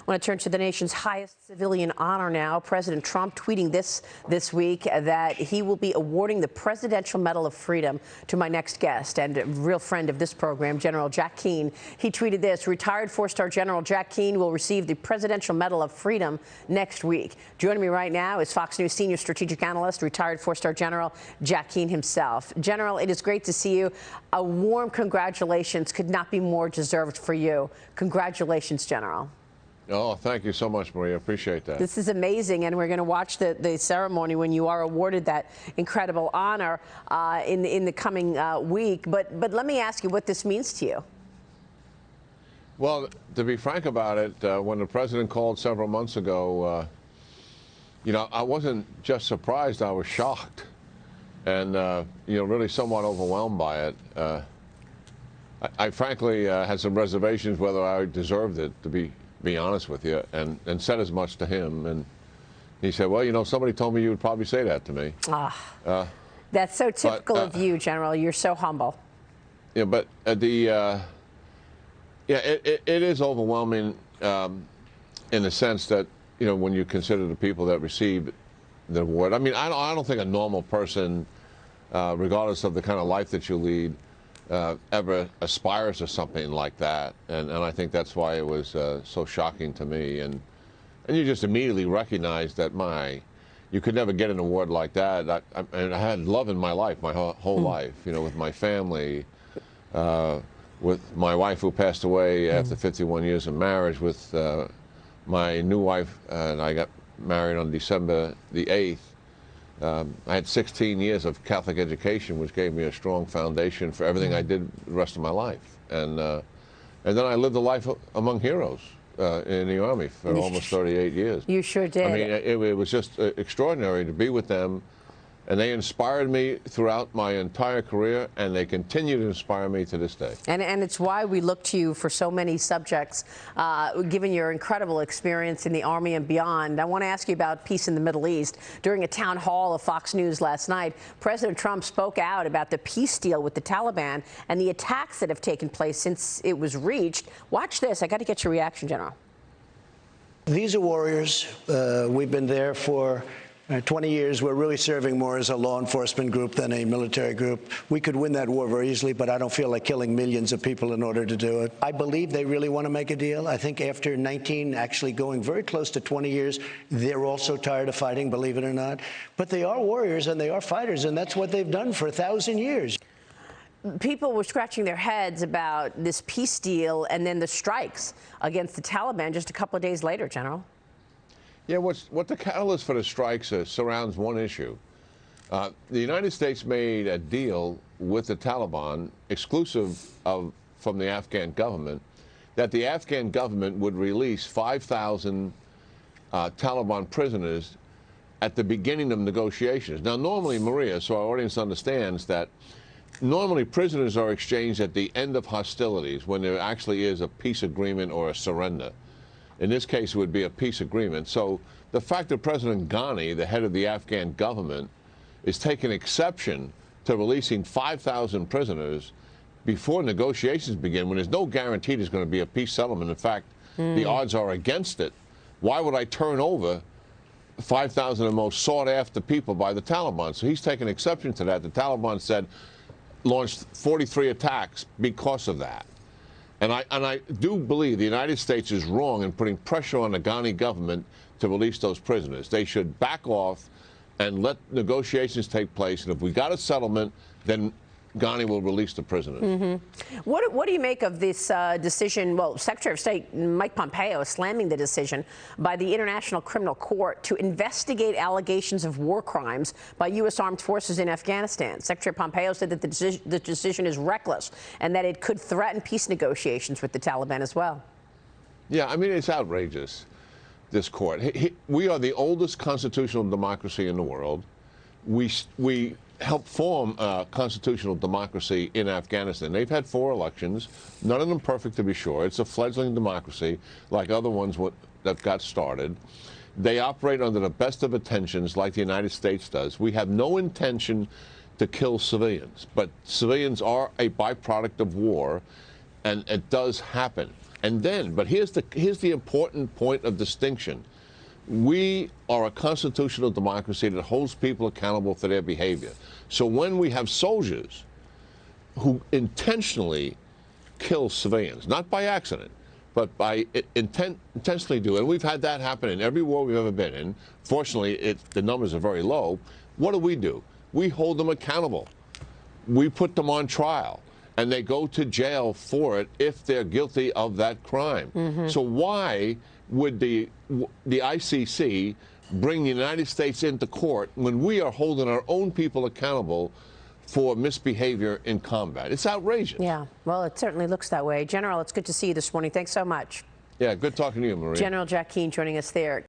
want to turn to the nation's highest civilian honor now. President Trump tweeting this week that he will be awarding the Presidential Medal of Freedom to my next guest and a real friend of this program, General Jack Keane. He tweeted this: retired four-star General Jack Keane will receive the Presidential Medal of Freedom next week. Joining me right now is Fox News senior strategic analyst, retired four-star General Jack Keane himself. General, it is great to see you. A warm congratulations could not be more deserved for you. Congratulations, General. Oh, thank you so much, Maria. Appreciate that. This is amazing, and we're going to watch the ceremony when you are awarded that incredible honor in the coming week. But let me ask you what this means to you. Well, to be frank about it, when the president called several months ago, you know, I wasn't just surprised, I was shocked and, you know, really somewhat overwhelmed by it. I frankly had some reservations whether I deserved it, to be honest with you, and said as much to him. And he said, well, you know, somebody told me you would probably say that to me. That's so typical of you, General. You're so humble. Yeah, but yeah, it is overwhelming in the sense that, you know, when you consider the people that received the award. I mean, I don't think a normal person, regardless of the kind of life that you lead, ever aspires to something like that, and I think that's why it was so shocking to me. And you just immediately recognize that you could never get an award like that. I had love in my life, my whole life, you know, with my family, with my wife who passed away after 51 years of marriage, with my new wife, and I got married on December the 8th. I had 16 years of Catholic education, which gave me a strong foundation for everything I did the rest of my life. And then I lived a life among heroes in the Army for almost 38 years. You sure did. I mean, it was just extraordinary to be with them. And they inspired me throughout my entire career, and they continue to inspire me to this day. And it's why we look to you for so many subjects, given your incredible experience in the Army and beyond. I want to ask you about peace in the Middle East. During a town hall of Fox News last night, President Trump spoke out about the peace deal with the Taliban and the attacks that have taken place since it was reached. Watch this. I got to get your reaction, General. These are warriors. We've been there for 20 years. We're really serving more as a law enforcement group than a military group. We could win that war very easily, but I don't feel like killing millions of people in order to do it. I believe they really want to make a deal. I think after 19, actually going very close to 20 years, they're also tired of fighting, believe it or not. But they are warriors and they are fighters, and that's what they've done for 1,000 years. People were scratching their heads about this peace deal and then the strikes against the Taliban just a couple of days later, General. Yeah, what the catalyst for the strikes surrounds one issue. The United States made a deal with the Taliban, exclusive from the Afghan government, that the Afghan government would release 5,000 Taliban prisoners at the beginning of negotiations. Now, normally, Maria, so our audience understands that normally prisoners are exchanged at the end of hostilities when there actually is a peace agreement or a surrender. In this case, it would be a peace agreement. So the fact that President Ghani, the head of the Afghan government, is taking exception to releasing 5,000 prisoners before negotiations begin, when there's no guarantee there's going to be a peace settlement. In fact, the odds are against it. Why would I turn over 5,000 of the most sought-after people by the Taliban? So he's taking exception to that. The Taliban said, launched 43 attacks because of that. And I do believe the United States is wrong in putting pressure on the Ghani government to release those prisoners. They should back off and let negotiations take place. And if we got a settlement, then Ghani will release the prisoners. What do you make of this decision? Well, Secretary of State Mike Pompeo slamming the decision by the International Criminal Court to investigate allegations of war crimes by U.S. armed forces in Afghanistan. Secretary Pompeo said that the decision is reckless and that it could threaten peace negotiations with the Taliban as well. Yeah, I mean, it's outrageous, this court. We are the oldest constitutional democracy in the world. We helped form a constitutional democracy in Afghanistan. They've had 4 elections, none of them perfect to be sure. It's a fledgling democracy like other ones that got started. They operate under the best of intentions like the United States does. We have no intention to kill civilians, but civilians are a byproduct of war, and it does happen. And then, but here's the important point of distinction. We are a constitutional democracy that holds people accountable for their behavior. So when we have soldiers who intentionally kill civilians, not by accident, but by intentionally do, and we've had that happen in every war we've ever been in. Fortunately, the numbers are very low. What do? We hold them accountable. We put them on trial, and they go to jail for it if they're guilty of that crime. So why would the ICC bring the United States into court when we are holding our own people accountable for misbehavior in combat? It's outrageous. Yeah, well, it certainly looks that way. General, it's good to see you this morning. Thanks so much. Yeah, good talking to you, Maria. General Jack Keane joining us there.